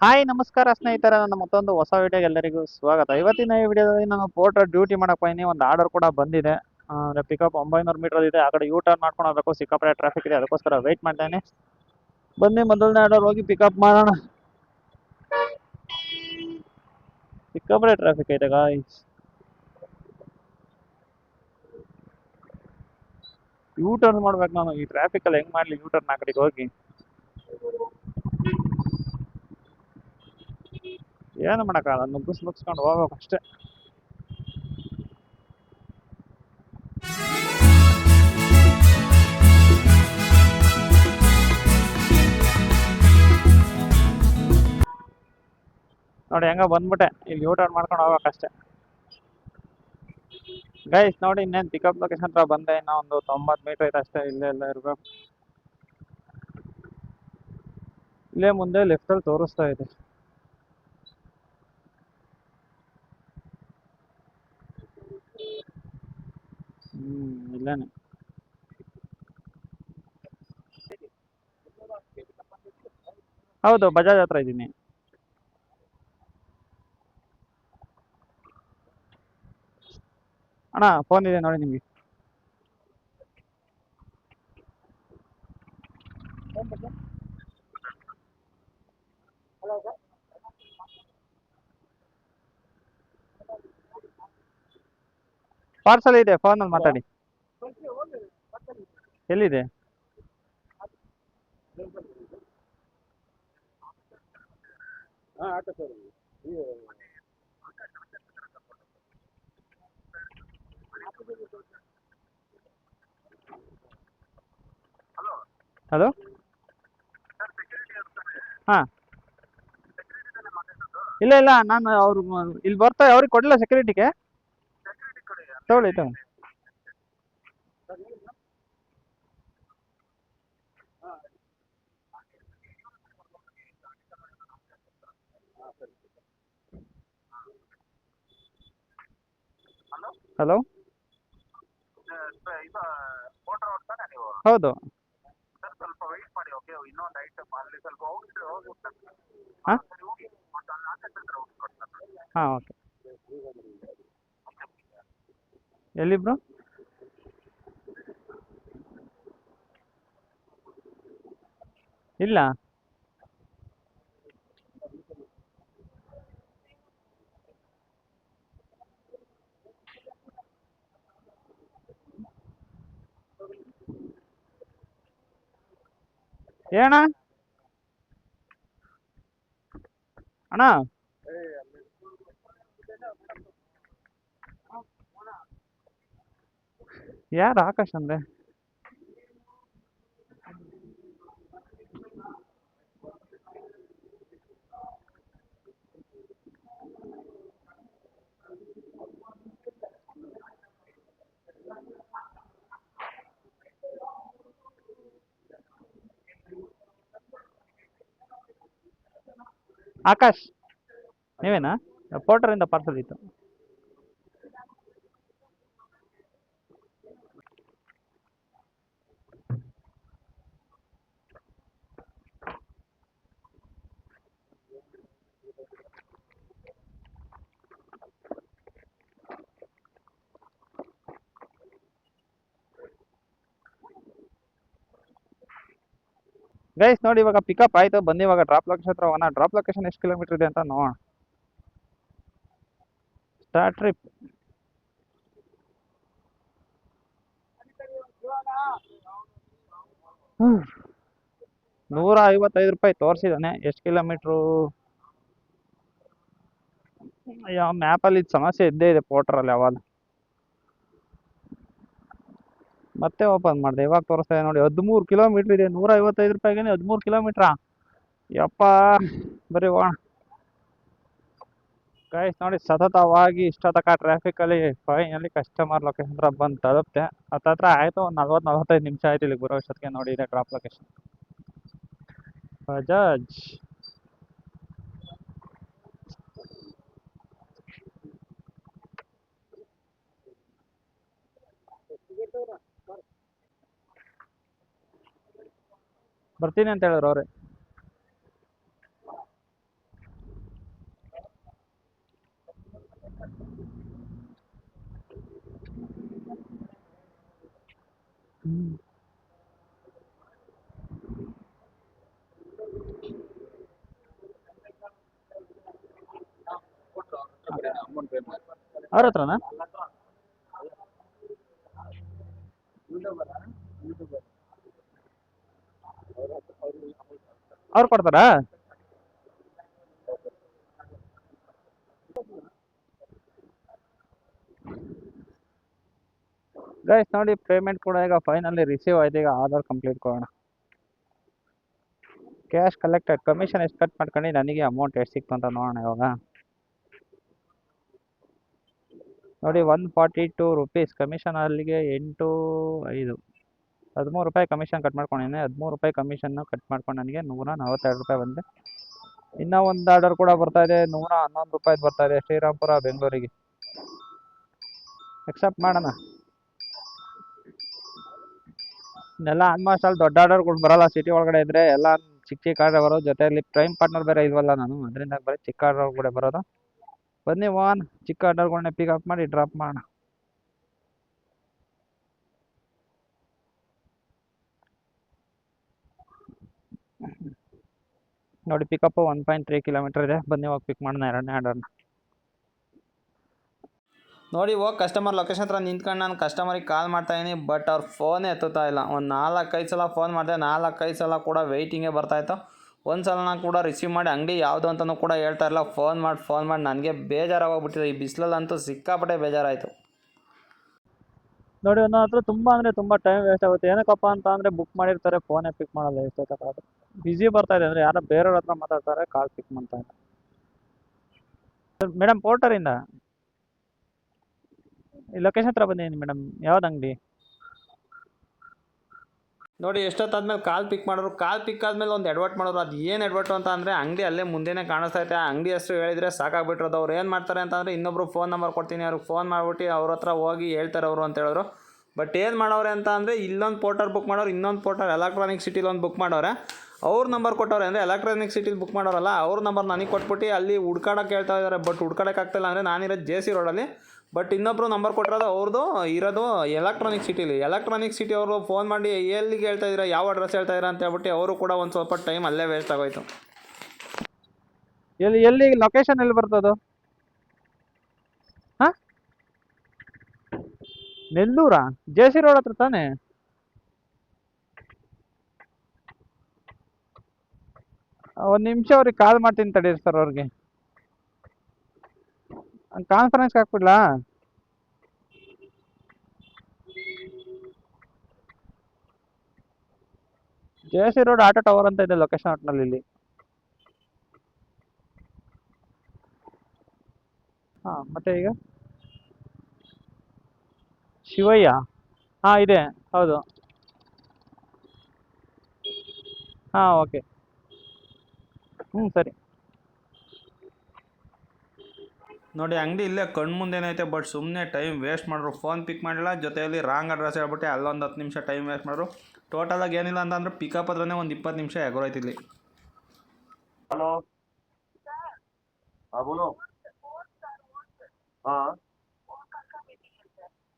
Hi ನಮಸ್ಕಾರ ಸ್ನೇಹಿತರ, ನನ್ನ ಮತ್ತೊಂದು ಹೊಸ ವಿಡಿಯೋಗೆ ಎಲ್ಲರಿಗೂ ಸ್ವಾಗತ. ಇವತ್ತಿನ ಈ ವಿಡಿಯೋದಲ್ಲಿ ನಾನು ಪೋರ್ಟರ್ ಡ್ಯೂಟಿ ಮಾಡಕ್ ಹೋಗಿನಿ. ಒಂದು ಆರ್ಡರ್ ಕೂಡ ಬಂದಿದೆ. ಅಂದ್ರೆ ಪಿಕಪ್ 900 ಮೀಟರ್ ಇದೆ. ಆ ಕಡೆ ಯೂ ಟರ್ನ್ ಮಾಡ್ಕೊಂಡು ಹೋಗ್ಬೇಕು. ಸಿಕ್ಕಾಪಟ್ಟೆ ಟ್ರಾಫಿಕ್ ಇದೆ, ಅದಕ್ಕೋಸ್ಕರ ವೆಯ್ಟ್ ಮಾಡ್ತೇನೆ. ಬನ್ನಿ ಮೊದಲನೇ ಆರ್ಡರ್ ಹೋಗಿ ಪಿಕಪ್ ಮಾಡೋಣ. ಸಿಕ್ಕಾಪಟ್ಟೆ ಟ್ರಾಫಿಕ್ ಐತೆ ಗಾಯ್ಸ್. ಯೂ ಟರ್ನ್ ಮಾಡ್ಬೇಕು ನಾನು. ಈ ಟ್ರಾಫಿಕ್ ಅಲ್ಲಿ ಹೆಂಗ್ ಮಾಡ್ಲಿ ಯೂ ಟರ್ನ್ ಆ ಕಡೆಗೆ ಹೋಗಿ? ಏನು ಮಾಡಕ್ಕಾಗಲ್ಲ, ನುಗ್ಗಿಸ್ಕೊಂಡು ಹೋಗ್ಬೇಕು ಅಷ್ಟೇ. ನೋಡಿ ಹೆಂಗ ಬಂದ್ಬಿಟ್ಟೆ. ಇಲ್ಲಿ ಯೂ ಟರ್ನ್ ಮಾಡ್ಕೊಂಡು ಹೋಗ್ಬೇಕಷ್ಟೇ ಗೈಸ್. ನೋಡಿ ಇನ್ನೇನು ಪಿಕಪ್ ಲೊಕೇಶನ್ ಹತ್ರ ಬಂದೆ. ಇನ್ನೂ ಒಂದು 90 ಮೀಟರ್ ಐತೆ ಅಷ್ಟೇ. ಇಲ್ಲೇ ಎಲ್ಲ ಇರ್ಬೇಕು. ಇಲ್ಲೇ ಮುಂದೆ ಲೆಫ್ಟ್ ಅಲ್ಲಿ ತೋರಿಸ್ತಾ ಇದೆ. ಇಲ್ಲೇನೆ. ಹೌದು, ಬಜಾಜ್ ಹತ್ರ ಇದ್ದೀನಿ. ಅಣ್ಣ ಫೋನ್ ಇದೆ ನೋಡಿ ನಿಮಗೆ. ಪಾರ್ಸಲ್ ಇದೆ, ಫೋನಲ್ಲಿ ಮಾತಾಡಿ. ಎಲ್ಲಿದೆ? ಹಲೋ. ಹಾ, ಇಲ್ಲ ಇಲ್ಲ, ನಾನು ಅವ್ರು ಇಲ್ಲಿ ಬರ್ತಾರೆ. ಅವ್ರಿಗೆ ಕೊಡಲಿಲ್ಲ ಸೆಕ್ಯೂರಿಟಿಗೆ. ತಗೊಳ್ಳಿ ತಗೊಳ್ಳಿ. ಹಲೋ. ಹೌದು. ಹಾಂ ಹಾಂ, ಓಕೆ. ಎಲ್ಲಿ ಬ್ರೋ? ಇಲ್ಲ. ಏನ ಅಣ್ಣ? ಯಾರು ಆಕಾಶ್ ಅಂದ್ರೆ? ಆಕಾಶ್ ನೀವೇನಾ? ಪೋರ್ಟರಿಂದ ಪಾರ್ಸಲ್ ಇತ್ತು. ಗೈಸ್ ನೋಡಿ, ಇವಾಗ ಪಿಕಪ್ ಆಯ್ತು. ಬನ್ನಿ ಇವಾಗ ಡ್ರಾಪ್ ಲೊಕೇಶನ್ ಹತ್ರ ಹೋಗೋಣ. ಡ್ರಾಪ್ ಲೊಕೇಶನ್ ಎಷ್ಟು ಕಿಲೋಮೀಟರ್ ಇದೆ ಅಂತ ನೋಡೋಣ. Start trip. ₹155 ತೋರಿಸಿದ್ದಾನೆ. ಎಷ್ಟು ಕಿಲೋಮೀಟ್ರು? ಯಾವ ಮ್ಯಾಪಲ್ಲಿ ಇದು ಸಮಸ್ಯೆ ಇದ್ದೇ ಇದೆ ಪೋರ್ಟ್ರಲ್ಲಿ ಯಾವಾಗ. ಮತ್ತೆ ಓಪನ್ ಮಾಡಿದೆ, ಇವಾಗ ತೋರಿಸ್ತಾ ಇದೆ ನೋಡಿ. 13 ಕಿಲೋಮೀಟರ್ ಇದೆ. ₹155ಗೆ 13 ಕಿಲೋಮೀಟ್ರಾ? ಯಪ್ಪ. ಬರೀ ಹೋಗೋಣ ಗೈಸ್. ನೋಡಿ ಸತತವಾಗಿ ಇಷ್ಟ ತನಕ ಟ್ರಾಫಿಕಲ್ಲಿ ಫೈನಲಿ ಕಸ್ಟಮರ್ ಲೊಕೇಶನ್ ಹತ್ರ ಬಂದು ತಲುಪ್ತೆ. ಹತ್ತತ್ರ ಆಯಿತು, ಒಂದು 40-45 ನಿಮಿಷ ಆಯ್ತು ಇಲ್ಲಿಗೆ ಬರೋ ಅಷ್ಟೊತ್ತಿಗೆ. ನೋಡಿ ಇದೆ ಡ್ರಾಪ್ ಲೊಕೇಶನ್, ಬಜಾಜ್. ಬರ್ತೀನಿ ಅಂತ ಹೇಳಿದ್ರು ಅವ್ರೆ. ಅವ್ರ ಹತ್ರನಾ? ಅವ್ರು ಕೊಡ್ತಾರಾ? ಗೈಸ್ ನೋಡಿ, ಪೇಮೆಂಟ್ ಕೂಡ ಈಗ ಫೈನಲಿ ರಿಸೀವ್ ಆಯ್ತು. ಈಗ ಆಧಾರ್ ಕಂಪ್ಲೀಟ್ ಕೊಡೋಣ. Cash collected. ಕಮಿಷನ್ ಎಷ್ಟು ಕಟ್ ಮಾಡ್ಕೊಂಡು ನನಗೆ ಅಮೌಂಟ್ ಎಷ್ಟು ಸಿಕ್ತು ಅಂತ ನೋಡೋಣ ಇವಾಗ. ನೋಡಿ, 142 ರೂಪೀಸ್ ಕಮಿಷನ್. ಅಲ್ಲಿಗೆ 8, 5, 13 ರೂಪಾಯಿ ಕಮಿಷನ್ ಕಟ್ ಮಾಡ್ಕೊಂಡಿದ್ದೀನಿ. 13 ರೂಪಾಯಿ ಕಮಿಷನ್ ಕಟ್ ಮಾಡ್ಕೊಂಡು ನನಗೆ 142 ರೂಪಾಯಿ ಬಂದೆ. ಇನ್ನೂ ಒಂದು ಆರ್ಡರ್ ಕೂಡ ಬರ್ತಾ ಇದೆ, 111 ರೂಪಾಯಿ ಬರ್ತಾ ಇದೆ, ಶ್ರೀರಾಮ್ಪುರ ಬೆಂಗಳೂರಿಗೆ. ಎಕ್ಸೆಪ್ಟ್ ಮಾಡೋಣ. ಇನ್ನೆಲ್ಲ ಆಲ್ಮೋಸ್ಟ್ ಅಲ್ಲಿ ದೊಡ್ಡ ಆರ್ಡರ್ಗಳು ಬರಲ್ಲ. ಸಿಟಿ ಒಳಗಡೆ ಇದ್ರೆ ಎಲ್ಲ ಚಿಕ್ಕ ಚಿಕ್ಕ ಆರ್ಡರ್ ಬರೋದು. ಜೊತೆಯಲ್ಲಿ ಪ್ರೈಮ್ ಪಾರ್ಟ್ನರ್ ಬೇರೆ ಇಲ್ವಲ್ಲ ನಾನು, ಅದರಿಂದ ಬರೀ ಚಿಕ್ಕ ಆರ್ಡರ್ ಕೂಡ ಬರೋದು. ಬನ್ನಿ ವಾನ್ ಚಿಕ್ಕ ಆರ್ಡರ್ಗಳನ್ನ ಪಿಕಪ್ ಮಾಡಿ ಡ್ರಾಪ್ ಮಾಡೋಣ. ನೋಡಿ, ಪಿಕಪ್ 1.3 ಕಿಲೋಮೀಟರ್ ಇದೆ. ಬನ್ನಿ ಹೋಗಿ ಪಿಕ್ ಮಾಡೋಣ ಎರಡನೇ ಆರ್ಡರ್ನ. ನೋಡಿ, ಹೋಗಿ ಕಸ್ಟಮರ್ ಲೊಕೇಶನ್ ಹತ್ರ ನಿಂತ್ಕೊಂಡು ನಾನು ಕಸ್ಟಮರಿಗೆ ಕಾಲ್ ಮಾಡ್ತಾಯಿದ್ದೀನಿ. ಬಟ್ ಅವ್ರು ಫೋನೇ ಎತ್ತುತ್ತಾ ಇಲ್ಲ. ಒಂದು 4-5 ಸಲ ಫೋನ್ ಮಾಡಿದೆ. 4-5 ಸಲ ಕೂಡ ವೆಯ್ಟಿಂಗೇ ಬರ್ತಾಯಿತ್ತು. ಒಂದು ಸಲ ನಾನು ಕೂಡ ರಿಸೀವ್ ಮಾಡಿ ಅಂಗಡಿ ಯಾವುದು ಅಂತಲೂ ಕೂಡ ಹೇಳ್ತಾ ಇಲ್ಲ. ಫೋನ್ ಮಾಡಿ ನನಗೆ ಬೇಜಾರಾಗೋಗ್ಬಿಟ್ಟಿದೆ. ಈ ಬಿಸಿಲಲ್ಲಂತೂ ಸಿಕ್ಕಾಪಟ್ಟೆ ಬೇಜಾರಾಯಿತು. ನೋಡಿ, ನನ್ನ ಹತ್ರ ತುಂಬ ಅಂದರೆ ತುಂಬ ಟೈಮ್ ವೇಸ್ಟ್ ಆಗುತ್ತೆ. ಏನಕ್ಕಪ್ಪ ಅಂತ ಅಂದರೆ ಬುಕ್ ಮಾಡಿರ್ತಾರೆ, ಫೋನೇ ಪಿಕ್ ಮಾಡಲ್ಲ. ಎಷ್ಟೊತ್ತಾಗುತ್ತೆ. ಬಿಸಿ ಬರ್ತಾ ಇದೆ ಅಂದರೆ ಯಾರೋ ಬೇರೆಯವ್ರ ಹತ್ರ ಮಾತಾಡ್ತಾರೆ, ಕಾಲ್ ಪಿಕ್ ಮಾಡ್ತಾ ಇಲ್ಲ. ಮೇಡಮ್, ಪೋರ್ಟರಿಂದ ಲೊಕೇಶನ್ ಹತ್ರ ಬಂದಿದ್ದೀನಿ ಮೇಡಮ್. ಯಾವ್ದು ಅಂಗಡಿ? ನೋಡಿ, ಎಷ್ಟೊತ್ತಾದ್ಮೇಲೆ ಕಾಲ್ ಪಿಕ್ ಮಾಡೋರು. ಕಾಲ್ ಪಿಕ್ ಆದಮೇಲೆ ಒಂದು ಎಡ್ವರ್ಟ್ ಮಾಡೋರು. ಅದು ಏನು ಎಡ್ವರ್ಟು ಅಂತ ಅಂದರೆ, ಅಂಗಡಿ ಅಲ್ಲೇ ಮುಂದೆನೇ ಕಾಣಿಸ್ತೈತೆ. ಆ ಅಂಗಡಿ ಹೆಸರು ಹೇಳಿದರೆ ಸಾಕಾಗ್ಬಿಟ್ಟಿರೋದು. ಅವ್ರು ಏನು ಮಾಡ್ತಾರೆ ಅಂತಂದರೆ, ಇನ್ನೊಬ್ರು ಫೋನ್ ನಂಬರ್ ಕೊಡ್ತೀನಿ, ಅವ್ರಿಗೆ ಫೋನ್ ಮಾಡಿಬಿಟ್ಟು ಅವ್ರ ಹತ್ರ ಹೋಗಿ ಹೇಳ್ತಾರೆ ಅವರು ಅಂತ ಹೇಳಿದ್ರು. ಬಟ್ ಏನು ಮಾಡೋರೆ ಅಂತ ಅಂದರೆ, ಇಲ್ಲೊಂದು ಪೋರ್ಟರ್ ಬುಕ್ ಮಾಡೋರು, ಇನ್ನೊಂದು ಪೋರ್ಟರ್ ಎಲೆಕ್ಟ್ರಾನಿಕ್ ಸಿಟಿಲಿ ಒಂದು ಬುಕ್ ಮಾಡೋರೆ. ಅವ್ರ ನಂಬರ್ ಕೊಟ್ಟವ್ರೆ ಅಂದರೆ ಎಲೆಕ್ಟ್ರಾನಿಕ್ ಸಿಟಿಲಿ ಬುಕ್ ಮಾಡೋರಲ್ಲ, ಅವ್ರ ನಂಬರ್ ನನಗೆ ಕೊಟ್ಬಿಟ್ಟು ಅಲ್ಲಿ ಹುಡ್ಕಾಡೋಕೆ ಹೇಳ್ತಾ ಇದ್ದಾರೆ. ಬಟ್ ಹುಡ್ಕಾಡೋಕೆ ಆಗ್ತಾಯಿಲ್ಲ. ಅಂದರೆ ನಾನಿರೋದು JC ರೋಡಲ್ಲಿ. ಬಟ್ ಇನ್ನೊಬ್ಬರು ನಂಬರ್ ಕೊಟ್ಟಿರೋದು ಅವ್ರದ್ದು ಇರೋದು ಎಲೆಕ್ಟ್ರಾನಿಕ್ ಸಿಟಿಲಿ. ಎಲೆಕ್ಟ್ರಾನಿಕ್ ಸಿಟಿ ಅವರು ಫೋನ್ ಮಾಡಿ ಎಲ್ಲಿಗೆ ಹೇಳ್ತಾ ಇದ್ದೀರಾ, ಯಾವ ಅಡ್ರೆಸ್ ಹೇಳ್ತಾ ಇದ್ದೀರಾ ಅಂತ ಹೇಳ್ಬಿಟ್ಟು ಅವರು ಕೂಡ ಒಂದು ಸ್ವಲ್ಪ ಟೈಮ್ ಅಲ್ಲೇ ವೇಸ್ಟ್ ಆಗೋಯ್ತು. ಎಲ್ಲಿ ಲೊಕೇಶನ್ ಎಲ್ಲಿ ಬರ್ತದು? ಹಾಂ, ನೆಲ್ಲೂರಾ? JC ರೋಡ್ ಹತ್ರ ತಾನೇ? ಒಂದು ನಿಮಿಷ ಅವ್ರಿಗೆ ಕಾಲ್ ಮಾಡ್ತೀನಿ ತಡೀರಿ ಸರ್. ಅವ್ರಿಗೆ ಕಾನ್ಫರೆನ್ಸ್ಗೆ ಹಾಕ್ಬಿಡ್ಲಾ? JC ರೋಡ್ ಆಟೋ ಟವರ್ ಅಂತ ಇದೆ ಲೊಕೇಶನ್ ಒಟ್ನಲ್ಲಿ ಇಲ್ಲಿ. ಹಾಂ, ಮತ್ತೆ ಈಗ ಶಿವಯ್ಯ. ಹಾಂ, ಇದೆ, ಹೌದು. ಹಾಂ, ಓಕೆ. ಸರಿ. ನೋಡಿ, ಅಂಗಡಿ ಇಲ್ಲೇ ಕಣ್ಣು ಮುಂದೆನೈತೆ. ಬಟ್ ಸುಮ್ಮನೆ ಟೈಮ್ ವೇಸ್ಟ್ ಮಾಡಿದ್ರು. ಫೋನ್ ಪಿಕ್ ಮಾಡಿಲ್ಲ, ಜೊತೆಯಲ್ಲಿ ರಾಂಗ್ ಅಡ್ರೆಸ್ ಹೇಳ್ಬಿಟ್ಟು ಅಲ್ಲೊಂದು 10 ನಿಮಿಷ ಟೈಮ್ ವೇಸ್ಟ್ ಮಾಡಿದ್ರು. ಟೋಟಲಾಗಿ ಏನಿಲ್ಲ ಅಂತಂದ್ರೆ ಪಿಕಪ್ ಆದ್ರೇ ಒಂದು 20 ನಿಮಿಷ ಎಗರೋಯ್ತು ಇಲ್ಲಿ. हेलो। हाँ बोलो। हाँ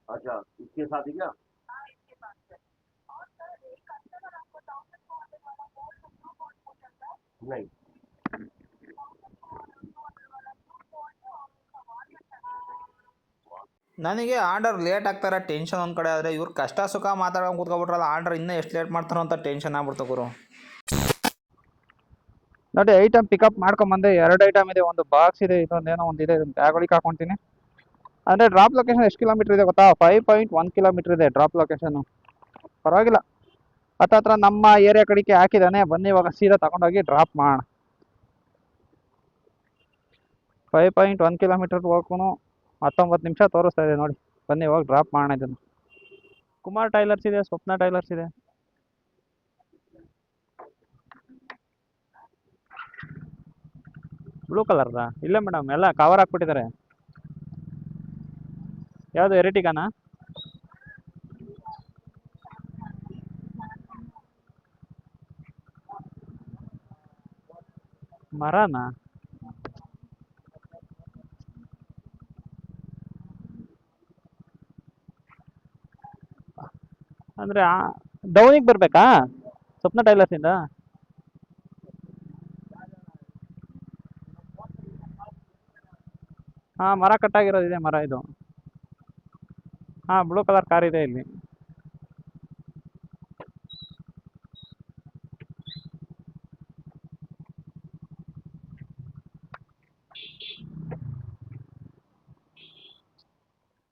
अच्छा, इसके साथ ही क्या? नहीं। ನನಗೆ ಆರ್ಡರ್ ಲೇಟ್ ಆಗ್ತಾರೆ, ಟೆನ್ಷನ್ ಒಂದು ಕಡೆ. ಆದರೆ ಇವ್ರು ಕಷ್ಟ ಸುಖ ಮಾತಾಡೋಕೆ ಕೂತ್ಕೊಬಿಟ್ರಲ್ಲ, ಆರ್ಡರ್ ಇನ್ನೂ ಎಷ್ಟು ಲೇಟ್ ಮಾಡ್ತಾರೋ ಅಂತ ಟೆನ್ಷನ್ ಆಗ್ಬಿಡ್ತು ಗುರು. ನೋಡಿ, ಐಟಮ್ ಪಿಕಪ್ ಮಾಡ್ಕೊಂಬಂದೆ. 2 ಐಟಮ್ ಇದೆ, ಒಂದು ಬಾಕ್ಸ್ ಇದೆ, ಇನ್ನೊಂದೇನೋ ಒಂದು ಇದೆ. ಬ್ಯಾಗ್ ಒಳಗೆ ಹಾಕೊತೀನಿ. ಅಂದರೆ ಡ್ರಾಪ್ ಲೊಕೇಶನ್ ಎಷ್ಟು ಕಿಲೋಮೀಟ್ರ್ ಇದೆ ಗೊತ್ತಾ? 5.1 ಕಿಲೋಮೀಟ್ರ್ ಇದೆ ಡ್ರಾಪ್ ಲೊಕೇಶನ್ನು. ಪರವಾಗಿಲ್ಲ, ಹತ್ರ ನಮ್ಮ ಏರಿಯಾ ಕಡೆಗೆ ಹಾಕಿದ್ದಾನೆ. ಬನ್ನಿ ಇವಾಗ ಸೀದಾ ತಗೊಂಡೋಗಿ ಡ್ರಾಪ್ ಮಾಡೋಣ. 5.1 ಕಿಲೋಮೀಟರ್ ಹೋಗ್ಕೊಂಡು 19 ನಿಮಿಷ ತೋರಿಸ್ತಾ ಇದೆ ನೋಡಿ. ಬನ್ನಿ ಇವಾಗ ಡ್ರಾಪ್ ಮಾಡೋಣ ಇದನ್ನು. ಕುಮಾರ್ ಟೈಲರ್ಸ್ ಇದೆ, ಸ್ವಪ್ನ ಟೈಲರ್ಸ್ ಇದೆ. ಬ್ಲೂ ಕಲರ್ದಾ? ಇಲ್ಲ ಮೇಡಮ್, ಎಲ್ಲ ಕವರ್ ಹಾಕ್ಬಿಟ್ಟಿದ್ದಾರೆ. ಯಾವುದು, ಎರಿಟಿಗಾನಾ? ಮರನಾ? ಅಂದರೆ ಡೌನಿಗೆ ಬರಬೇಕಾ ಸ್ವಪ್ನ ಟೈಲರ್ಸಿಂದ? ಹಾಂ ಮರ ಕಟ್ಟಾಗಿರೋದಿದೆ ಮರ ಇದು. ಹಾಂ ಬ್ಲೂ ಕಲರ್ ಕಾರ್ ಇದೆ ಇಲ್ಲಿ.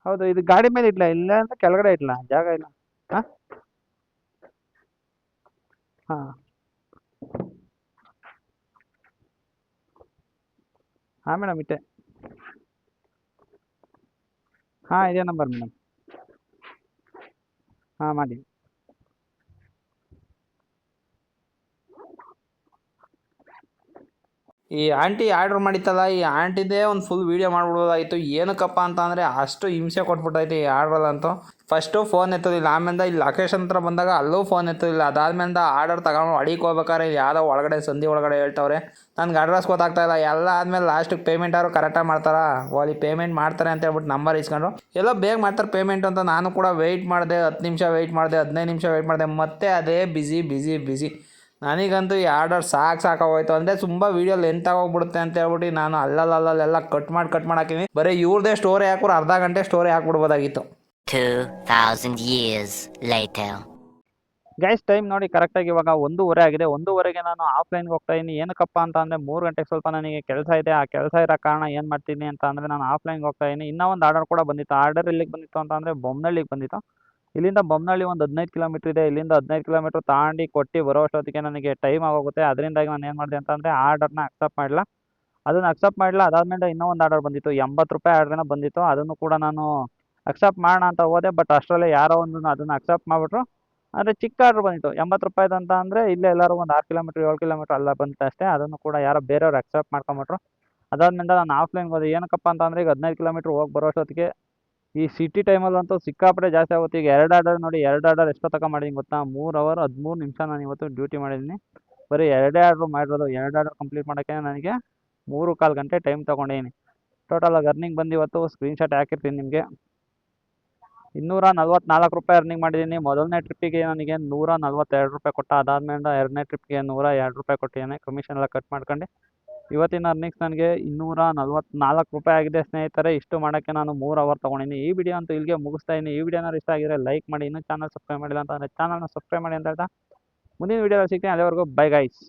ಹೌದು, ಇದು ಗಾಡಿ ಮೇಲೆ ಇಡ್ಲಾ ಇಲ್ಲ ಅಂದ್ರೆ ಕೆಳಗಡೆ ಇಡ್ಲಾ, ಜಾಗ ಇಲ್ಲ. ಹಾಂ ಹಾಂ ಹಾಂ ಮೇಡಮ್ ಇಟ್ಟೆ. ಹಾಂ ಇದೇ ನಂಬರ್ ಮೇಡಮ್. ಹಾಂ ಮಾಡಿ. ಈ ಆಂಟಿ ಆರ್ಡ್ರ್ ಮಾಡಿತ್ತಲ್ಲ, ಈ ಆಂಟಿದೇ ಒಂದು ಫುಲ್ ವೀಡಿಯೋ ಮಾಡ್ಬಿಡೋದಾಯಿತು. ಏನಕ್ಕಪ್ಪ ಅಂತ ಅಂದರೆ ಅಷ್ಟು ಹಿಂಸೆ ಕೊಟ್ಬಿಟ್ಟೈತೆ ಈ ಆರ್ಡ್ರಲ್ಲಂತೂ. ಫಸ್ಟು ಫೋನ್ ಎತ್ತೋದಿಲ್ಲ, ಆಮೇಲೆ ಇಲ್ಲಿ ಲೊಕೇಶನ್ ಹತ್ರ ಬಂದಾಗ ಅಲ್ಲೂ ಫೋನ್ ಎತ್ತೋದಿಲ್ಲ. ಅದಾದ್ಮೇಲೆ ಆರ್ಡರ್ ತಗೊಂಡು ಅಡಿಗೆ ಹೋಗ್ಬೇಕಾದ್ರೆ ಯಾವುದೋ ಒಳಗಡೆ ಸಂಧಿ ಒಳಗಡೆ ಹೇಳ್ತವ್ರೆ, ನನಗೆ ಅಡ್ರೆಸ್ ಗೊತ್ತಾಗ್ತಾ ಇಲ್ಲ. ಎಲ್ಲ ಆದಮೇಲೆ ಲಾಸ್ಟಿಗೆ ಪೇಮೆಂಟ್ ಆದ್ರು ಕರೆಕ್ಟಾಗಿ ಮಾಡ್ತಾರಾ, ಅಲ್ಲಿ ಪೇಮೆಂಟ್ ಮಾಡ್ತಾರೆ ಅಂತ ಹೇಳ್ಬಿಟ್ಟು ನಂಬರ್ ಇಸ್ಕೊಂಡ್ರು. ಎಲ್ಲೋ ಬೇಗ ಮಾಡ್ತಾರೆ ಪೇಮೆಂಟ್ ಅಂತ ನಾನು ಕೂಡ ವೆಯ್ಟ್ ಮಾಡಿದೆ. 10 ನಿಮಿಷ ವೆಯ್ಟ್ ಮಾಡಿದೆ, 15 ನಿಮಿಷ ವೆಯ್ಟ್ ಮಾಡಿದೆ, ಮತ್ತೆ ಅದೇ ಬಿಸಿ. ನನಗಂತೂ ಈ ಆರ್ಡರ್ ಸಾಕಾಗೋಯ್ತು. ಅಂದರೆ ತುಂಬ ವೀಡಿಯೋ ಲೆಂತ್ ಆಗೋಗ್ಬಿಡುತ್ತೆ ಅಂತ ಹೇಳ್ಬಿಟ್ಟು ನಾನು ಅಲ್ಲಲ್ಲೆಲ್ಲ ಕಟ್ ಮಾಡಿ ಹಾಕಿನಿ. ಬರೀ ಇವ್ರದೇ ಸ್ಟೋರಿ ಹಾಕೋರು ಅರ್ಧ ಗಂಟೆ ಸ್ಟೋರಿ ಹಾಕ್ಬಿಡ್ಬೋದಾಗಿತ್ತು. 2000 years later. ಗೈಸ್ ಟೈಮ್ ನೋಡಿ ಕರೆಕ್ಟಾಗಿ ಇವಾಗ 1:30 ಆಗಿದೆ. 1:30ಗೆ ನಾನು ಆಫ್ಲೈನ್ಗೆ ಹೋಗ್ತಾ ಇದ್ದೀನಿ. ಏನಕ್ಕಪ್ಪ ಅಂತ ಅಂದರೆ 3 ಗಂಟೆಗೆ ಸ್ವಲ್ಪ ನನಗೆ ಕೆಲಸ ಇದೆ. ಆ ಕೆಲಸ ಇರೋ ಕಾರಣ ಏನು ಮಾಡ್ತೀನಿ ಅಂತ ಅಂದರೆ ನಾನು ಆಫ್ಲೈನ್ಗೆ ಹೋಗ್ತಾ ಇದ್ದೀನಿ. ಇನ್ನೂ ಒಂದು ಆರ್ಡರ್ ಕೂಡ ಬಂದಿತ್ತು. ಆರ್ಡರ್ ಎಲ್ಲಿಗೆ ಬಂದಿತ್ತು ಅಂತ ಅಂದರೆ ಬೊಮ್ಮನಹಳ್ಳಿಗೆ ಬಂದಿತ್ತು. ಇಲ್ಲಿಂದ ಬೊಮ್ಮನಹಳ್ಳಿ ಒಂದು 15 ಕಿಲೋಮೀಟ್ರ್ ಇದೆ. ಇಲ್ಲಿಂದ 15 ಕಿಲೋಮೀಟ್ರ್ ತಾಂಡಿ ಕೊಟ್ಟು ಬರೋ ಅಷ್ಟೊತ್ತಿಗೆ ನನಗೆ ಟೈಮ್ ಆಗೋಗುತ್ತೆ. ಅದರಿಂದಾಗಿ ನಾನು ಏನು ಮಾಡಿದೆ ಅಂತಂದರೆ ಆರ್ಡರ್ನ ಅಕ್ಸೆಪ್ಟ್ ಮಾಡಲಿಲ್ಲ. ಅದನ್ನು ಅಕ್ಸೆಪ್ಟ್ ಮಾಡಲಿಲ್ಲ. ಅದಾದಮೇಲೆ ಇನ್ನೂ ಒಂದು ಆರ್ಡರ್ ಬಂದಿತ್ತು. ₹80 ಆರ್ಡ್ರೇನೋ ಬಂದಿತ್ತು. ಅದನ್ನು ಕೂಡ ನಾನು ಅಕ್ಸೆಪ್ಟ್ ಮಾಡೋಣ ಅಂತ ಹೋದೆ. ಬಟ್ ಅಷ್ಟರಲ್ಲೇ ಯಾರೋ ಒಂದು ಅದನ್ನು ಅಕ್ಸೆಪ್ಟ್ ಮಾಡಿಬಿಟ್ರು. ಅಂದರೆ ಚಿಕ್ಕ ಆರ್ಡ್ರ್ ಬಂದಿತ್ತು ₹80 ಅಂತ. ಅಂದರೆ ಇಲ್ಲೇ ಎಲ್ಲರೂ ಒಂದು 6 ಕಿಲೋಮೀಟ್ರ್ 7 ಕಿಲೋಮೀಟ್ರ್ ಅಲ್ಲ ಬಂತು ಅಷ್ಟೇ. ಅದನ್ನು ಕೂಡ ಯಾರೋ ಬೇರೆಯವ್ರು ಅಕ್ಸೆಪ್ಟ್ ಮಾಡ್ಕೊಂಬಿಟ್ರು. ಅದಾದಮೇಲೆ ನಾನು ಆಫ್ಲೈನ್ಗೆ ಹೋದೆ. ಏನಕ್ಕಪ್ಪ ಅಂತ ಅಂದರೆ ಈಗ 15 ಕಿಲೋಮೀಟ್ರ್ ಹೋಗಿ ಬರೋ ಅಷ್ಟೊತ್ತಿಗೆ ಈ ಸಿಟಿ ಟೈಮಲ್ಲಂತೂ ಸಿಕ್ಕಾಪಟ್ಟೆ ಜಾಸ್ತಿ ಆಗುತ್ತೆ. ಈಗ 2 ಆರ್ಡರ್ ನೋಡಿ, 2 ಆರ್ಡರ್ ಎಷ್ಟೊತ್ತಕ ಮಾಡಿದ್ದೀನಿ ಗೊತ್ತಾ? 3 ಅವರ್ 13 ನಿಮಿಷ ನಾನು ಇವತ್ತು ಡ್ಯೂಟಿ ಮಾಡಿದ್ದೀನಿ. ಬರೀ 2 ಆರ್ಡ್ರ್ ಮಾಡಿರೋದು. 2 ಆರ್ಡರ್ ಕಂಪ್ಲೀಟ್ ಮಾಡೋಕ್ಕೆ ನನಗೆ 3 ಕಾಲು ಗಂಟೆ ಟೈಮ್ ತೊಗೊಂಡಿದ್ದೀನಿ. ಟೋಟಲಾಗಿ ಅರ್ನಿಂಗ್ ಬಂದು ಇವತ್ತು ಸ್ಕ್ರೀನ್ಶಾಟ್ ಹಾಕಿರ್ತೀನಿ ನಿಮಗೆ. ₹244 ಅರ್ನಿಂಗ್ ಮಾಡಿದ್ದೀನಿ. ಮೊದಲನೇ ಟ್ರಿಪ್ಪಿಗೆ ನನಗೆ ₹142 ಕೊಟ್ಟ. ಅದಾದಮೇಲೆ ಎರಡನೇ ಟ್ರಿಪ್ಗೆ ₹102 ಕೊಟ್ಟಿದ್ದಾನೆ. ಕಮಿಷನ್ ಎಲ್ಲ ಕಟ್ ಮಾಡ್ಕೊಂಡು ಇವತ್ತಿನ ಅರ್ನಿಂಗ್ಸ್ ನನಗೆ ₹244 ಆಗಿದೆ ಸ್ನೇಹಿತರೆ. ಇಷ್ಟು ಮಾಡೋಕ್ಕೆ ನಾನು 3 ಅವರ್ ತೊಗೊಂಡಿದ್ದೀನಿ. ಈ ವಿಡಿಯೋ ಅಂತೂ ಇಲ್ಲಿಗೆ ಮುಗಿಸ್ತಾ ಇದ್ದೀನಿ. ಈ ವಿಡಿಯೋ ಇಷ್ಟ ಆಗಿದ್ರೆ ಲೈಕ್ ಮಾಡಿ. ಇನ್ನೂ ಚಾನಲ್ ಸಬ್ಸ್ಕ್ರೈಬ್ ಮಾಡಿಲ್ಲ ಅಂತಂದರೆ ಚಾನಲ್ನ ಸಬ್ಸ್ಕ್ರೈಬ್ ಮಾಡಿ ಅಂತ ಹೇಳ್ತಾ ಮುಂದಿನ ವಿಡಿಯೋದಲ್ಲಿ ಸಿಗ್ತೀನಿ. ಅಲ್ಲಿವರೆಗೂ ಬೈ ಗೈಸ್.